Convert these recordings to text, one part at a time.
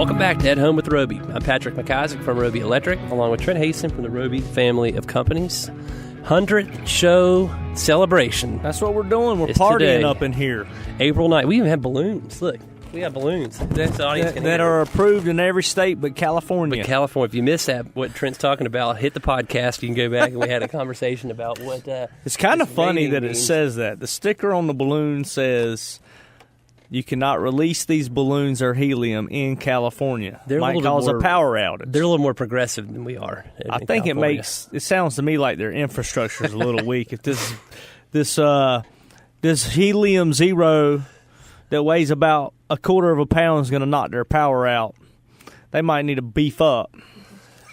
Welcome back to At Home with Roby. I'm Patrick McIsaac from Roby Electric, along with Trent Haston from the Roby family of companies. 100th show celebration. That's what we're doing. We're It's partying today. up in here. April 9th. We even have balloons. Look, we got balloons. That's the audience can That hear. are approved in every state but California. But California, if you missed that, what Trent's talking about, hit the podcast. You can go back and we had a conversation about what. It's kind of this funny rating that it means. says that. The sticker on the balloon says, you cannot release these balloons or helium in California. They're a Might little bit cause a more- power outage. They're a little more progressive than we are. I in think California. it sounds to me like their infrastructure is a little weak. If this helium zero that weighs about a quarter of a pound is going to knock their power out, they might need to beef up.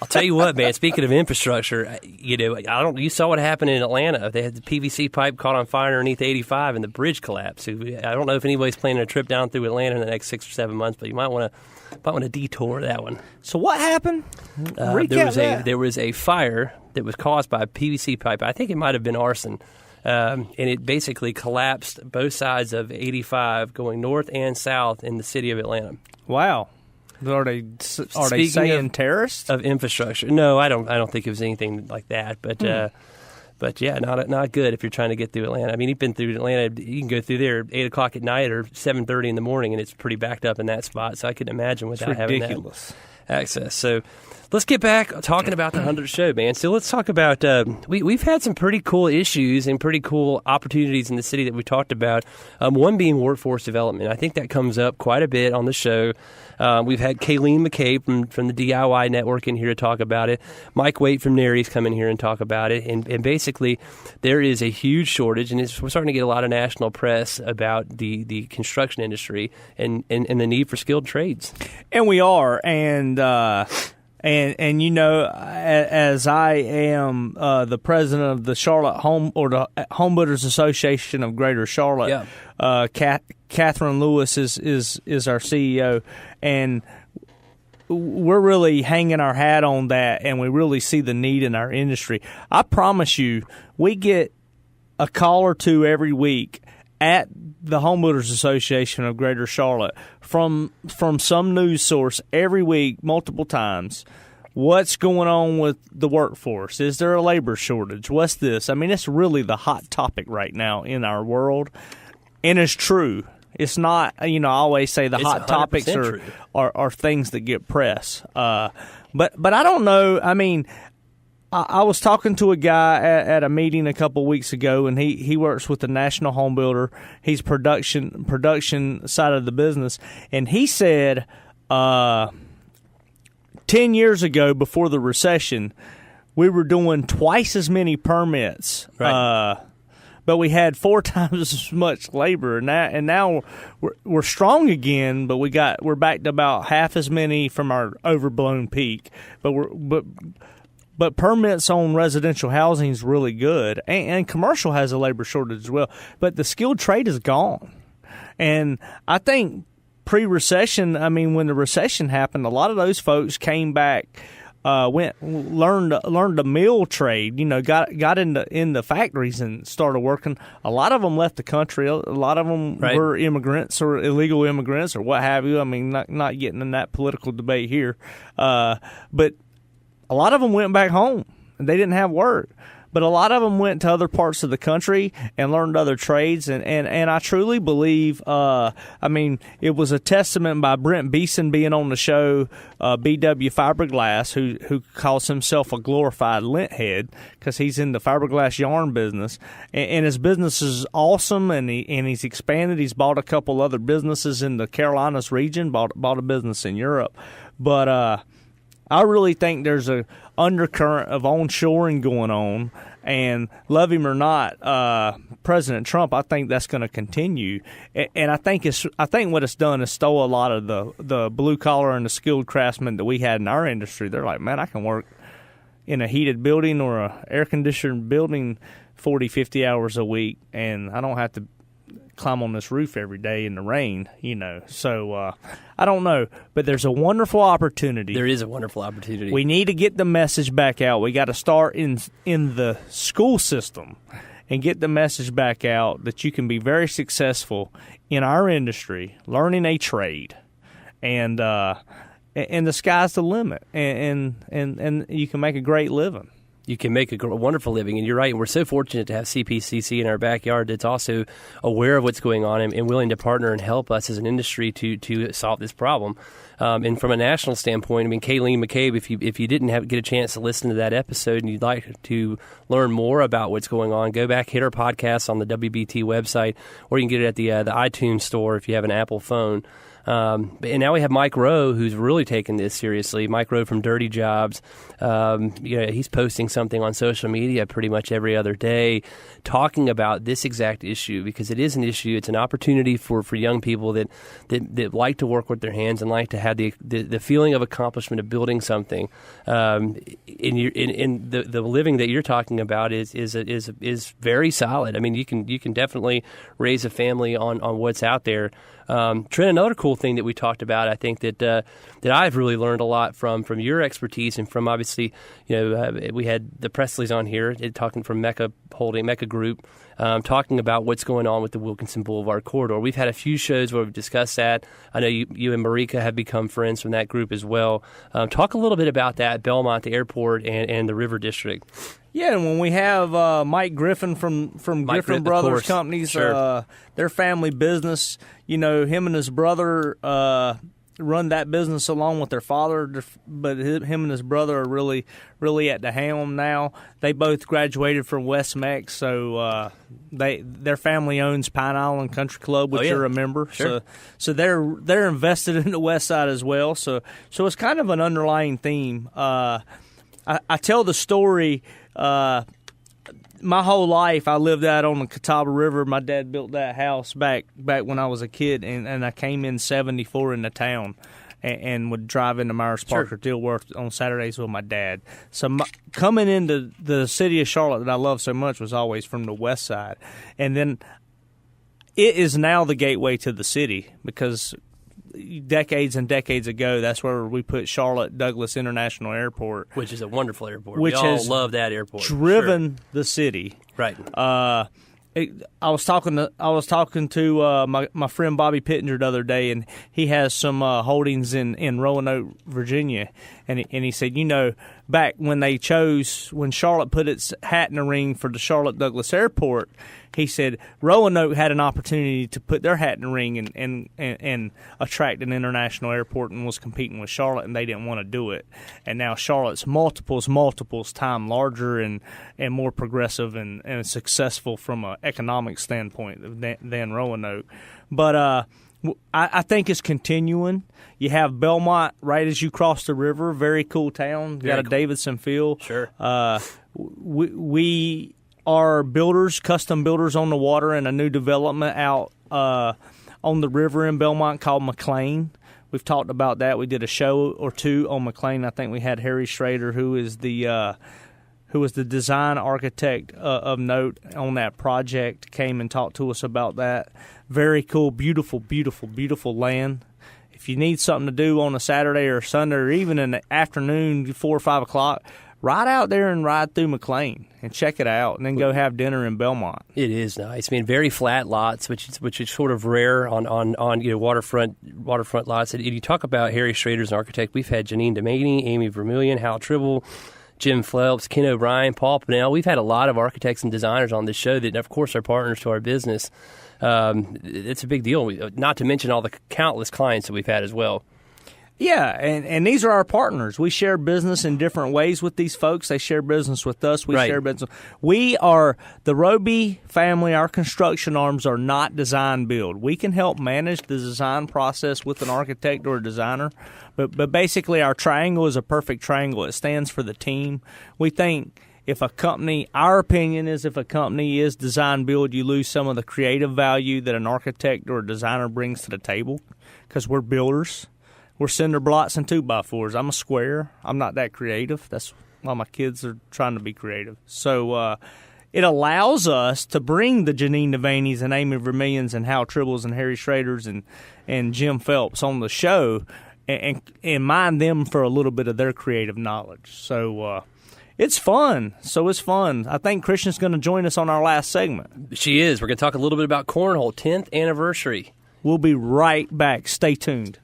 I'll tell you what, man. Speaking of infrastructure, you saw what happened in Atlanta. They had the PVC pipe caught on fire underneath 85, and the bridge collapsed. I don't know if anybody's planning a trip down through Atlanta in the next 6 or 7 months, but you might want to detour that one. So what happened? Recap There was a fire that was caused by a PVC pipe. I think it might have been arson. And it basically collapsed both sides of 85 going north and south in the city of Atlanta. Wow. Are they Speaking saying terrorists? Of infrastructure. No, I don't think it was anything like that. But yeah, not good if you're trying to get through Atlanta. I mean, you've been through Atlanta. You can go through there at 8 o'clock at night or 7:30 in the morning, and it's pretty backed up in that spot. So I couldn't imagine without having that access. So let's get back talking about the 100th show, man. So let's talk about we've had some pretty cool issues and pretty cool opportunities in the city that we talked about. One being workforce development. I think that comes up quite a bit on the show. We've had Kayleen McCabe from the DIY Network in here to talk about it. Mike Waite from Nary's come in here and talk about it. And basically, there is a huge shortage, and we're starting to get a lot of national press about the construction industry and the need for skilled trades. And we are, and you know, as I am the president of the Charlotte the Homebuilders Association of Greater Charlotte, Catherine Lewis is our CEO, and we're really hanging our hat on that, and we really see the need in our industry. I promise you, we get a call or two every week at the Homebuilders Association of Greater Charlotte from some news source every week, multiple times. What's going on with the workforce? Is there a labor shortage? What's this? I mean, it's really the hot topic right now in our world, and it's true. It's not, I always say the hot topics are things that get press. But I don't know. I mean, I was talking to a guy at a meeting a couple weeks ago, and he works with the National Home Builder. He's production side of the business, and he said 10 years ago, before the recession, we were doing twice as many permits, right. But we had 4 times as much labor, and now we're strong again. But we're back to about half as many from our overblown peak. But permits on residential housing is really good, and commercial has a labor shortage as well. But the skilled trade is gone, and I think pre-recession, when the recession happened, a lot of those folks came back, learned a mill trade. Got in the factories and started working. A lot of them left the country. A lot of them were immigrants or illegal immigrants or what have you. Not getting in that political debate here, but a lot of them went back home and they didn't have work. But a lot of them went to other parts of the country and learned other trades. And I truly believe, it was a testament by Brent Beeson being on the show, BW Fiberglass, who calls himself a glorified lint head because he's in the fiberglass yarn business. And his business is awesome, and he's expanded. He's bought a couple other businesses in the Carolinas region, bought a business in Europe. But I really think there's a undercurrent of onshoring going on, and love him or not, President Trump, I think that's going to continue. And I think what it's done is stole a lot of the blue collar and the skilled craftsmen that we had in our industry. They're like, man, I can work in a heated building or a air conditioned building 40, 50 hours a week, and I don't have to climb on this roof every day in the rain, So I don't know, but there's a wonderful opportunity. There is a wonderful opportunity. We need to get the message back out. We got to start in the school system and get the message back out that you can be very successful in our industry, learning a trade. And and the sky's the limit, and you can make a great living. You can make a wonderful living, and you're right. We're so fortunate to have CPCC in our backyard that's also aware of what's going on and willing to partner and help us as an industry to solve this problem. And from a national standpoint, I mean, Kayleen McCabe, if you didn't get a chance to listen to that episode and you'd like to learn more about what's going on, go back, hit our podcast on the WBT website, or you can get it at the iTunes store if you have an Apple phone. And now we have Mike Rowe, who's really taken this seriously. Mike Rowe from Dirty Jobs. He's posting something on social media pretty much every other day talking about this exact issue, because it is an issue. It's an opportunity for young people that like to work with their hands and like to have the feeling of accomplishment of building something. In the living that you're talking about is very solid. I mean, you can definitely raise a family on what's out there. Trent, another cool thing that we talked about, I think that I've really learned a lot from your expertise and from, obviously, we had the Presleys on here talking from Mecca Group, talking about what's going on with the Wilkinson Boulevard corridor. We've had a few shows where we've discussed that. I know you and Marika have become friends from that group as well. Talk a little bit about that, Belmont, the airport, and the River District. Yeah, and when we have Mike Griffin from Griffin Brothers Companies, sure. Their family business, him and his brother run that business along with their father, but him and his brother are really, really at the helm now. They both graduated from West Mex, so their family owns Pine Island Country Club, which you're a member. Sure. So they're invested in the West Side as well. So it's kind of an underlying theme. I tell the story. My whole life, I lived out on the Catawba River. My dad built that house back when I was a kid, and I came in 74 into town and would drive into Myers Park or Dilworth on Saturdays with my dad. So coming into the city of Charlotte that I love so much was always from the west side. And then it is now the gateway to the city, because decades and decades ago, that's where we put Charlotte Douglas International Airport, which is a wonderful airport. Which we all has love that airport. Driven the city, right? I was talking to my friend Bobby Pittenger the other day, and he has some holdings in Roanoke, Virginia, and he said, back when Charlotte put its hat in the ring for the Charlotte Douglas Airport, he said Roanoke had an opportunity to put their hat in the ring and attract an international airport, and was competing with Charlotte, and they didn't want to do it. And now Charlotte's multiples time larger and more progressive and successful from an economic standpoint than Roanoke. But I think it's continuing. You have Belmont right as you cross the river. Very cool town. Got a Davidson feel. Sure. We are builders, custom builders on the water, and a new development out on the river in Belmont called McLean. We've talked about that. We did a show or two on McLean. I think we had Harry Schrader, who was the design architect of note on that project, came and talked to us about that. Very cool, beautiful, beautiful, beautiful land. If you need something to do on a Saturday or Sunday, or even in the afternoon, 4 or 5 o'clock, ride out there and ride through McLean and check it out, and then go have dinner in Belmont. It is nice. I mean, very flat lots, which is sort of rare on waterfront lots. And you talk about Harry Schrader as an architect. We've had Janine Domaney, Amy Vermillion, Hal Tribble, Jim Phelps, Ken O'Brien, Paul Pinnell. We've had a lot of architects and designers on this show that, of course, are partners to our business. It's a big deal, not to mention all the countless clients that we've had as well. Yeah, and these are our partners. We share business in different ways with these folks. They share business with us. We share business. We are the Roby family. Our construction arms are not design build. We can help manage the design process with an architect or a designer, but basically our triangle is a perfect triangle. It stands for the team. We think our opinion is if a company is design build, you lose some of the creative value that an architect or a designer brings to the table, because we're builders. We're cinder blocks and 2x4s. I'm a square. I'm not that creative. That's why my kids are trying to be creative. So it allows us to bring the Janine Devaneys and Amy Vermillions and Hal Tribbles and Harry Schraders and Jim Phelps on the show and mine them for a little bit of their creative knowledge. So it's fun. I think Christian's going to join us on our last segment. She is. We're going to talk a little bit about Cornhole, 10th anniversary. We'll be right back. Stay tuned.